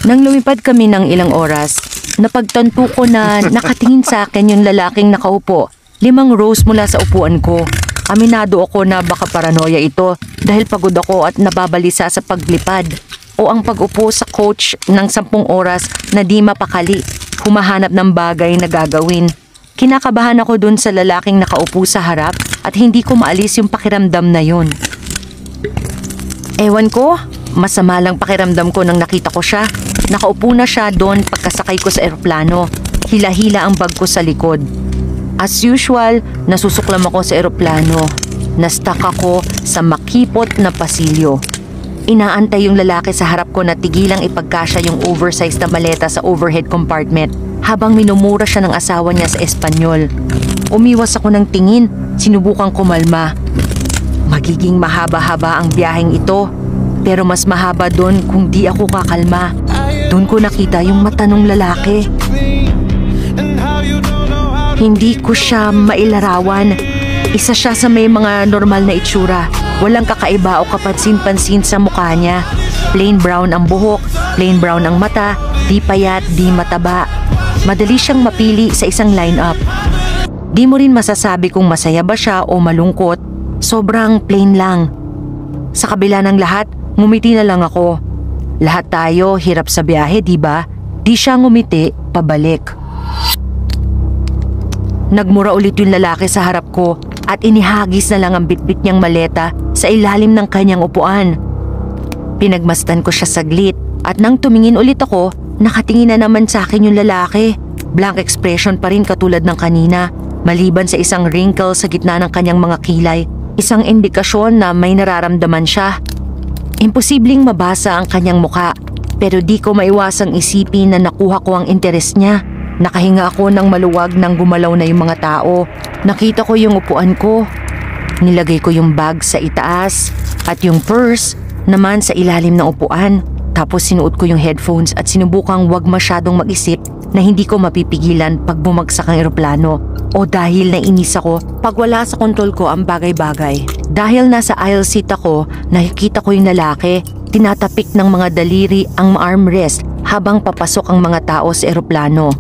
Nang lumipad kami ng ilang oras, napagtanto ko na nakatingin sa akin yung lalaking nakaupo 5 rows mula sa upuan ko. Aminado ako na baka paranoia ito dahil pagod ako at nababalisa sa paglipad o ang pag-upo sa coach ng 10 oras na di mapakali, humahanap ng bagay na gagawin. Kinakabahan ako dun sa lalaking nakaupo sa harap at hindi ko maalis yung pakiramdam na yun. Ewan ko, masama lang pakiramdam ko nang nakita ko siya. Nakaupo na siya doon pagkasakay ko sa eroplano. Hila-hila ang bag ko sa likod. As usual, nasusuklam ako sa eroplano. Na-stuck ako sa makipot na pasilyo. Inaantay yung lalaki sa harap ko na tigilang ipagkasya yung oversized na maleta sa overhead compartment habang minumura siya ng asawa niya sa Espanyol. Umiwas ako ng tingin, sinubukang kumalma. Magiging mahaba-haba ang biyaheng ito, pero mas mahaba doon kung di ako kakalma. Doon ko nakita yung mata ng lalaki. Hindi ko siya mailarawan. Isa siya sa may mga normal na itsura. Walang kakaiba o kapansin-pansin sa mukha niya. Plain brown ang buhok, plain brown ang mata, di payat, di mataba. Madali siyang mapili sa isang lineup. Di mo rin masasabi kung masaya ba siya o malungkot. Sobrang plain lang. Sa kabila ng lahat, ngumiti na lang ako. Lahat tayo hirap sa biyahe, di ba? Di siya ngumiti, pabalik. Nagmura ulit yung lalaki sa harap ko at inihagis na lang ang bitbit niyang maleta sa ilalim ng kanyang upuan. Pinagmasdan ko siya saglit at nang tumingin ulit ako, nakatingin na naman sa akin yung lalaki. Blank expression pa rin katulad ng kanina, maliban sa isang wrinkle sa gitna ng kanyang mga kilay, isang indikasyon na may nararamdaman siya. Imposibleng mabasa ang kanyang muka, pero di ko maiwasang isipin na nakuha ko ang interes niya. Nakahinga ako ng maluwag nang gumalaw na yung mga tao. Nakita ko yung upuan ko. Nilagay ko yung bag sa itaas at yung purse naman sa ilalim ng upuan. Tapos sinuot ko yung headphones at sinubukang wag masyadong mag-isip na hindi ko mapipigilan pag bumagsak ang eroplano. O dahil nainis ako pag wala sa kontrol ko ang bagay-bagay. Dahil nasa aisle seat ako, nakikita ko yung lalaki. Tinatapik ng mga daliri ang armrest habang papasok ang mga tao sa eroplano.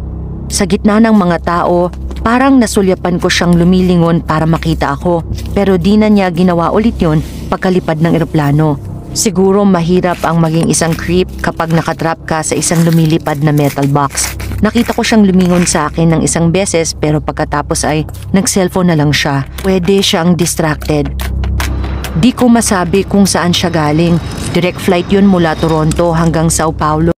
Sa gitna ng mga tao, parang nasulyapan ko siyang lumilingon para makita ako. Pero di na niya ginawa ulit yun pagkalipad ng eroplano. Siguro mahirap ang maging isang creep kapag nakatrap ka sa isang lumilipad na metal box. Nakita ko siyang lumingon sa akin ng isang beses pero pagkatapos ay nag-cellphone na lang siya. Pwede siyang distracted. Di ko masabi kung saan siya galing. Direct flight yun mula Toronto hanggang Sao Paulo.